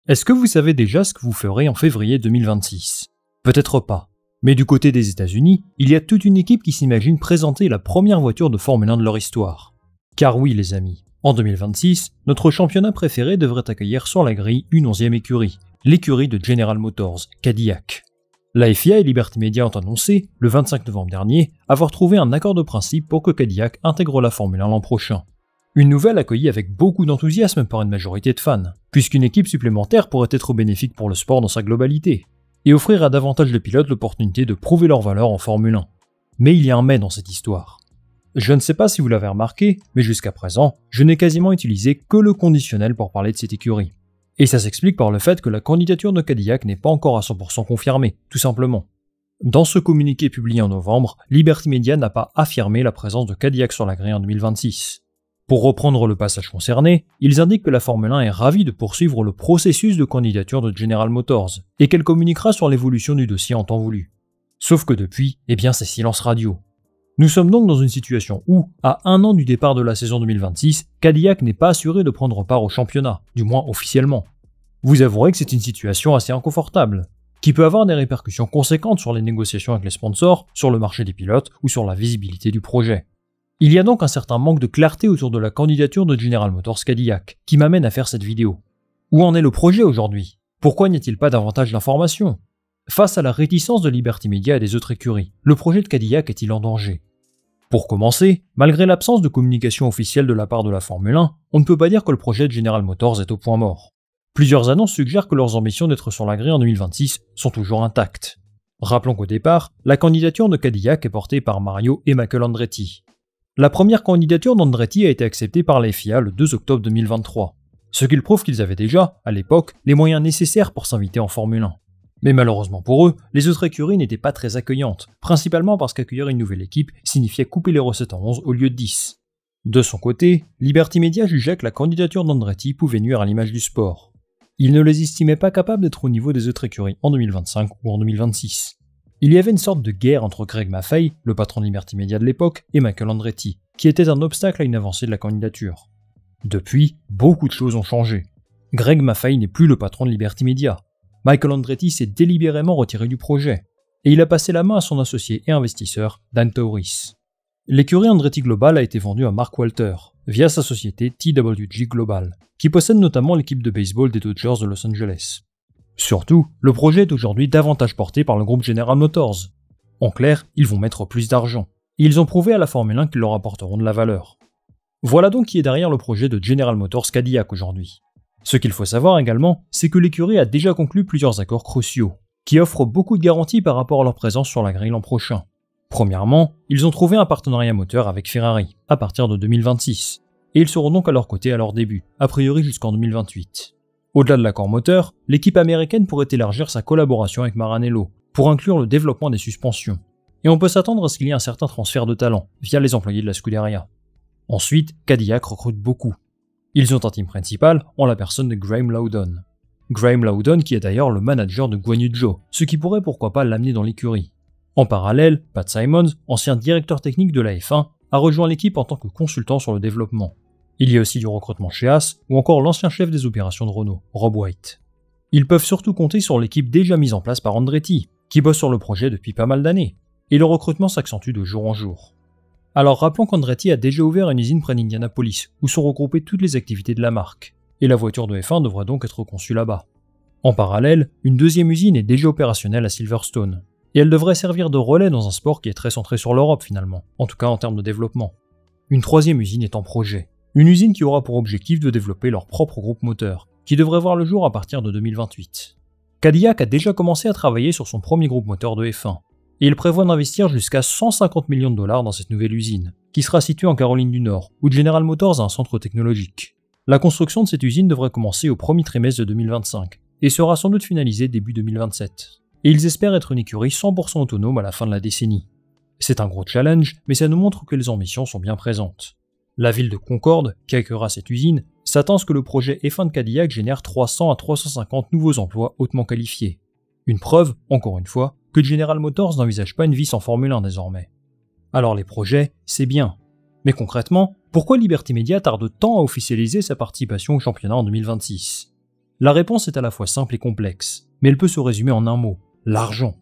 Est-ce que vous savez déjà ce que vous ferez en février 2026 ? Peut-être pas. Mais du côté des États-Unis, il y a toute une équipe qui s'imagine présenter la première voiture de Formule 1 de leur histoire. Car oui les amis, en 2026, notre championnat préféré devrait accueillir sur la grille une 11e écurie, l'écurie de General Motors, Cadillac. La FIA et Liberty Media ont annoncé, le 25 novembre dernier, avoir trouvé un accord de principe pour que Cadillac intègre la Formule 1 l'an prochain. Une nouvelle accueillie avec beaucoup d'enthousiasme par une majorité de fans, puisqu'une équipe supplémentaire pourrait être bénéfique pour le sport dans sa globalité, et offrir à davantage de pilotes l'opportunité de prouver leur valeur en Formule 1. Mais il y a un mais dans cette histoire. Je ne sais pas si vous l'avez remarqué, mais jusqu'à présent, je n'ai quasiment utilisé que le conditionnel pour parler de cette écurie. Et ça s'explique par le fait que la candidature de Cadillac n'est pas encore à 100% confirmée, tout simplement. Dans ce communiqué publié en novembre, Liberty Media n'a pas affirmé la présence de Cadillac sur la grille en 2026. Pour reprendre le passage concerné, ils indiquent que la Formule 1 est ravie de poursuivre le processus de candidature de General Motors et qu'elle communiquera sur l'évolution du dossier en temps voulu. Sauf que depuis, c'est silence radio. Nous sommes donc dans une situation où, à un an du départ de la saison 2026, Cadillac n'est pas assuré de prendre part au championnat, du moins officiellement. Vous avouerez que c'est une situation assez inconfortable, qui peut avoir des répercussions conséquentes sur les négociations avec les sponsors, sur le marché des pilotes ou sur la visibilité du projet. Il y a donc un certain manque de clarté autour de la candidature de General Motors Cadillac, qui m'amène à faire cette vidéo. Où en est le projet aujourd'hui ? Pourquoi n'y a-t-il pas davantage d'informations ? Face à la réticence de Liberty Media et des autres écuries, le projet de Cadillac est-il en danger ? Pour commencer, malgré l'absence de communication officielle de la part de la Formule 1, on ne peut pas dire que le projet de General Motors est au point mort. Plusieurs annonces suggèrent que leurs ambitions d'être sur la grille en 2026 sont toujours intactes. Rappelons qu'au départ, la candidature de Cadillac est portée par Mario et Michael Andretti. La première candidature d'Andretti a été acceptée par la FIA le 2 octobre 2023, ce qui prouve qu'ils avaient déjà, à l'époque, les moyens nécessaires pour s'inviter en Formule 1. Mais malheureusement pour eux, les autres écuries n'étaient pas très accueillantes, principalement parce qu'accueillir une nouvelle équipe signifiait couper les recettes en 11 au lieu de 10. De son côté, Liberty Media jugeait que la candidature d'Andretti pouvait nuire à l'image du sport. Ils ne les estimaient pas capables d'être au niveau des autres écuries en 2025 ou en 2026. Il y avait une sorte de guerre entre Greg Maffei, le patron de Liberty Media de l'époque, et Michael Andretti, qui était un obstacle à une avancée de la candidature. Depuis, beaucoup de choses ont changé. Greg Maffei n'est plus le patron de Liberty Media. Michael Andretti s'est délibérément retiré du projet, et il a passé la main à son associé et investisseur, Dan Tauris. L'écurie Andretti Global a été vendue à Mark Walter, via sa société TWG Global, qui possède notamment l'équipe de baseball des Dodgers de Los Angeles. Surtout, le projet est aujourd'hui davantage porté par le groupe General Motors. En clair, ils vont mettre plus d'argent, et ils ont prouvé à la Formule 1 qu'ils leur apporteront de la valeur. Voilà donc qui est derrière le projet de General Motors Cadillac aujourd'hui. Ce qu'il faut savoir également, c'est que l'écurie a déjà conclu plusieurs accords cruciaux, qui offrent beaucoup de garanties par rapport à leur présence sur la grille l'an prochain. Premièrement, ils ont trouvé un partenariat moteur avec Ferrari, à partir de 2026, et ils seront donc à leur côté à leur début, a priori jusqu'en 2028. Au-delà de l'accord moteur, l'équipe américaine pourrait élargir sa collaboration avec Maranello, pour inclure le développement des suspensions. Et on peut s'attendre à ce qu'il y ait un certain transfert de talent, via les employés de la Scuderia. Ensuite, Cadillac recrute beaucoup. Ils ont un team principal en la personne de Graham Loudon. Graham Loudon qui est d'ailleurs le manager de Guan Yu Zhou, ce qui pourrait pourquoi pas l'amener dans l'écurie. En parallèle, Pat Symonds, ancien directeur technique de la F1, a rejoint l'équipe en tant que consultant sur le développement. Il y a aussi du recrutement chez Haas, ou encore l'ancien chef des opérations de Renault, Rob White. Ils peuvent surtout compter sur l'équipe déjà mise en place par Andretti, qui bosse sur le projet depuis pas mal d'années, et le recrutement s'accentue de jour en jour. Alors rappelons qu'Andretti a déjà ouvert une usine près d'Indianapolis, où sont regroupées toutes les activités de la marque, et la voiture de F1 devrait donc être conçue là-bas. En parallèle, une deuxième usine est déjà opérationnelle à Silverstone, et elle devrait servir de relais dans un sport qui est très centré sur l'Europe finalement, en tout cas en termes de développement. Une troisième usine est en projet. Une usine qui aura pour objectif de développer leur propre groupe moteur, qui devrait voir le jour à partir de 2028. Cadillac a déjà commencé à travailler sur son premier groupe moteur de F1, et il prévoit d'investir jusqu'à 150 millions de dollars dans cette nouvelle usine, qui sera située en Caroline du Nord, où General Motors a un centre technologique. La construction de cette usine devrait commencer au premier trimestre de 2025, et sera sans doute finalisée début 2027. Et ils espèrent être une écurie 100% autonome à la fin de la décennie. C'est un gros challenge, mais ça nous montre que les ambitions sont bien présentes. La ville de Concorde, qui accueillera cette usine, s'attend à ce que le projet F1 de Cadillac génère 300 à 350 nouveaux emplois hautement qualifiés. Une preuve, encore une fois, que General Motors n'envisage pas une vie sans Formule 1 désormais. Alors les projets, c'est bien. Mais concrètement, pourquoi Liberty Media tarde tant à officialiser sa participation au championnat en 2026 ? La réponse est à la fois simple et complexe, mais elle peut se résumer en un mot, l'argent.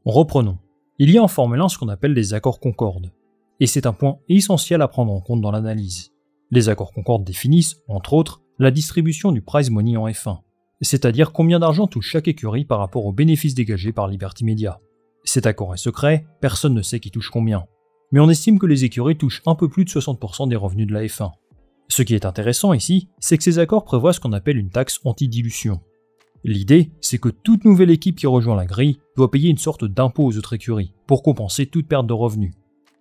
Reprenons. Il y a en Formule 1 ce qu'on appelle des accords Concorde. Et c'est un point essentiel à prendre en compte dans l'analyse. Les accords Concorde définissent, entre autres, la distribution du prize money en F1, c'est-à-dire combien d'argent touche chaque écurie par rapport aux bénéfices dégagés par Liberty Media. Cet accord est secret, personne ne sait qui touche combien. Mais on estime que les écuries touchent un peu plus de 60% des revenus de la F1. Ce qui est intéressant ici, c'est que ces accords prévoient ce qu'on appelle une taxe anti-dilution. L'idée, c'est que toute nouvelle équipe qui rejoint la grille doit payer une sorte d'impôt aux autres écuries pour compenser toute perte de revenus.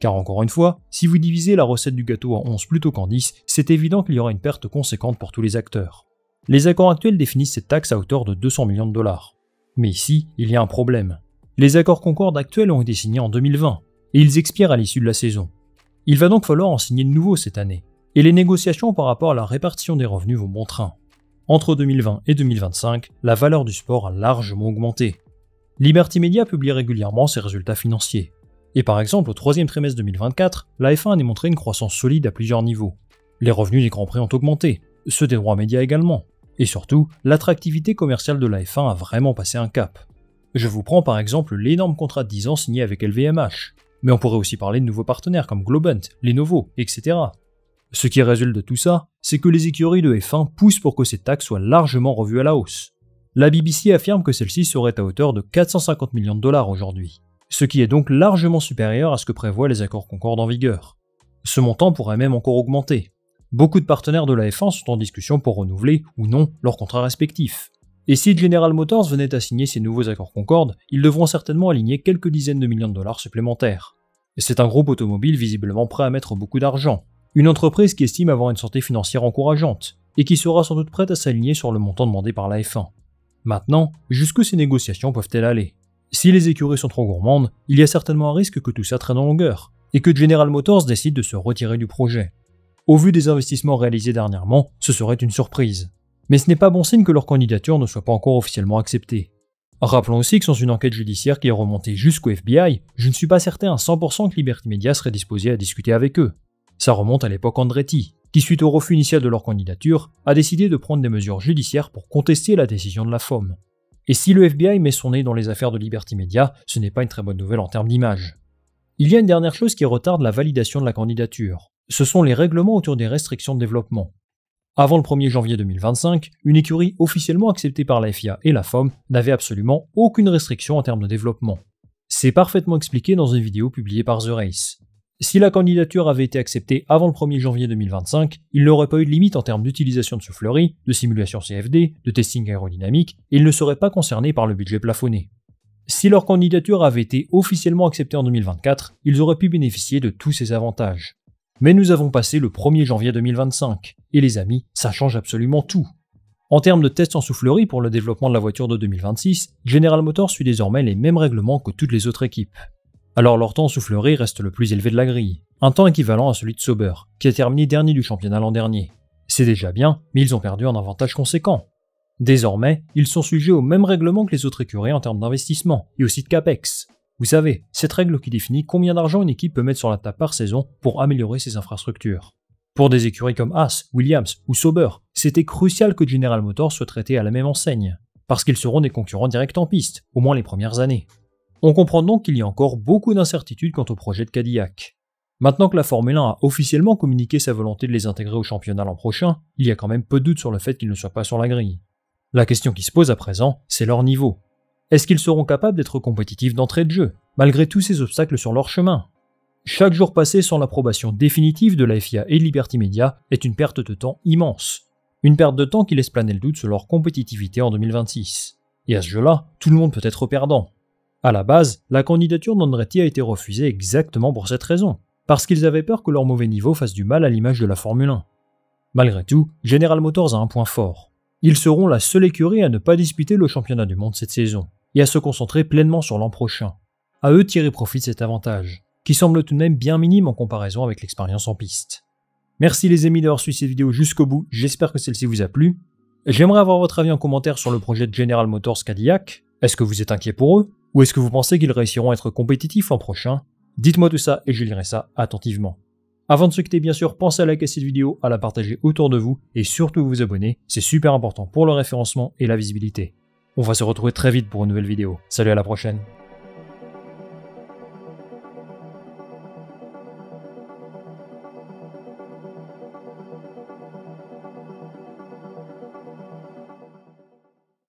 Car encore une fois, si vous divisez la recette du gâteau en 11 plutôt qu'en 10, c'est évident qu'il y aura une perte conséquente pour tous les acteurs. Les accords actuels définissent cette taxe à hauteur de 200 millions de dollars. Mais ici, il y a un problème. Les accords Concorde actuels ont été signés en 2020, et ils expirent à l'issue de la saison. Il va donc falloir en signer de nouveaux cette année, et les négociations par rapport à la répartition des revenus vont bon train. Entre 2020 et 2025, la valeur du sport a largement augmenté. Liberty Media publie régulièrement ses résultats financiers. Et par exemple, au troisième trimestre 2024, la F1 a démontré une croissance solide à plusieurs niveaux. Les revenus des Grands Prix ont augmenté, ceux des droits médias également. Et surtout, l'attractivité commerciale de la F1 a vraiment passé un cap. Je vous prends par exemple l'énorme contrat de 10 ans signé avec LVMH, mais on pourrait aussi parler de nouveaux partenaires comme Globant, Lenovo, etc. Ce qui résulte de tout ça, c'est que les écuries de F1 poussent pour que cette taxe soit largement revue à la hausse. La BBC affirme que celle-ci serait à hauteur de 450 millions de dollars aujourd'hui, ce qui est donc largement supérieur à ce que prévoient les accords Concorde en vigueur. Ce montant pourrait même encore augmenter. Beaucoup de partenaires de la F1 sont en discussion pour renouveler ou non leurs contrats respectifs. Et si General Motors venait à signer ces nouveaux accords Concorde, ils devront certainement aligner quelques dizaines de millions de dollars supplémentaires. Et c'est un groupe automobile visiblement prêt à mettre beaucoup d'argent. Une entreprise qui estime avoir une santé financière encourageante, et qui sera sans doute prête à s'aligner sur le montant demandé par la F1. Maintenant, jusqu'où ces négociations peuvent-elles aller ? Si les écuries sont trop gourmandes, il y a certainement un risque que tout ça traîne en longueur, et que General Motors décide de se retirer du projet. Au vu des investissements réalisés dernièrement, ce serait une surprise. Mais ce n'est pas bon signe que leur candidature ne soit pas encore officiellement acceptée. Rappelons aussi que sans une enquête judiciaire qui est remontée jusqu'au FBI, je ne suis pas certain à 100% que Liberty Media serait disposé à discuter avec eux. Ça remonte à l'époque Andretti, qui suite au refus initial de leur candidature, a décidé de prendre des mesures judiciaires pour contester la décision de la FOM. Et si le FBI met son nez dans les affaires de Liberty Media, ce n'est pas une très bonne nouvelle en termes d'image. Il y a une dernière chose qui retarde la validation de la candidature. Ce sont les règlements autour des restrictions de développement. Avant le 1er janvier 2025, une écurie officiellement acceptée par la FIA et la FOM n'avait absolument aucune restriction en termes de développement. C'est parfaitement expliqué dans une vidéo publiée par The Race. Si la candidature avait été acceptée avant le 1er janvier 2025, il n'aurait pas eu de limite en termes d'utilisation de soufflerie, de simulation CFD, de testing aérodynamique, et ils ne seraient pas concernés par le budget plafonné. Si leur candidature avait été officiellement acceptée en 2024, ils auraient pu bénéficier de tous ces avantages. Mais nous avons passé le 1er janvier 2025, et les amis, ça change absolument tout. En termes de tests en soufflerie pour le développement de la voiture de 2026, General Motors suit désormais les mêmes règlements que toutes les autres équipes. Alors leur temps en soufflerie reste le plus élevé de la grille, un temps équivalent à celui de Sauber, qui a terminé dernier du championnat l'an dernier. C'est déjà bien, mais ils ont perdu un avantage conséquent. Désormais, ils sont sujets aux mêmes règlements que les autres écuries en termes d'investissement, et aussi de capex. Vous savez, cette règle qui définit combien d'argent une équipe peut mettre sur la table par saison pour améliorer ses infrastructures. Pour des écuries comme Haas, Williams ou Sauber, c'était crucial que General Motors soit traité à la même enseigne, parce qu'ils seront des concurrents directs en piste, au moins les premières années. On comprend donc qu'il y a encore beaucoup d'incertitudes quant au projet de Cadillac. Maintenant que la Formule 1 a officiellement communiqué sa volonté de les intégrer au championnat l'an prochain, il y a quand même peu de doute sur le fait qu'ils ne soient pas sur la grille. La question qui se pose à présent, c'est leur niveau. Est-ce qu'ils seront capables d'être compétitifs d'entrée de jeu, malgré tous ces obstacles sur leur chemin ? Chaque jour passé sans l'approbation définitive de la FIA et de Liberty Media est une perte de temps immense. Une perte de temps qui laisse planer le doute sur leur compétitivité en 2026. Et à ce jeu-là, tout le monde peut être perdant. À la base, la candidature d'Andretti a été refusée exactement pour cette raison, parce qu'ils avaient peur que leur mauvais niveau fasse du mal à l'image de la Formule 1. Malgré tout, General Motors a un point fort. Ils seront la seule écurie à ne pas disputer le championnat du monde cette saison, et à se concentrer pleinement sur l'an prochain. À eux de tirer profit de cet avantage, qui semble tout de même bien minime en comparaison avec l'expérience en piste. Merci les amis d'avoir suivi cette vidéo jusqu'au bout, j'espère que celle-ci vous a plu. J'aimerais avoir votre avis en commentaire sur le projet de General Motors Cadillac. Est-ce que vous êtes inquiet pour eux ? Ou est-ce que vous pensez qu'ils réussiront à être compétitifs l'an prochain ? Dites-moi tout ça et je lirai ça attentivement. Avant de se quitter, bien sûr, pensez à liker cette vidéo, à la partager autour de vous et surtout vous abonner, c'est super important pour le référencement et la visibilité. On va se retrouver très vite pour une nouvelle vidéo. Salut, à la prochaine.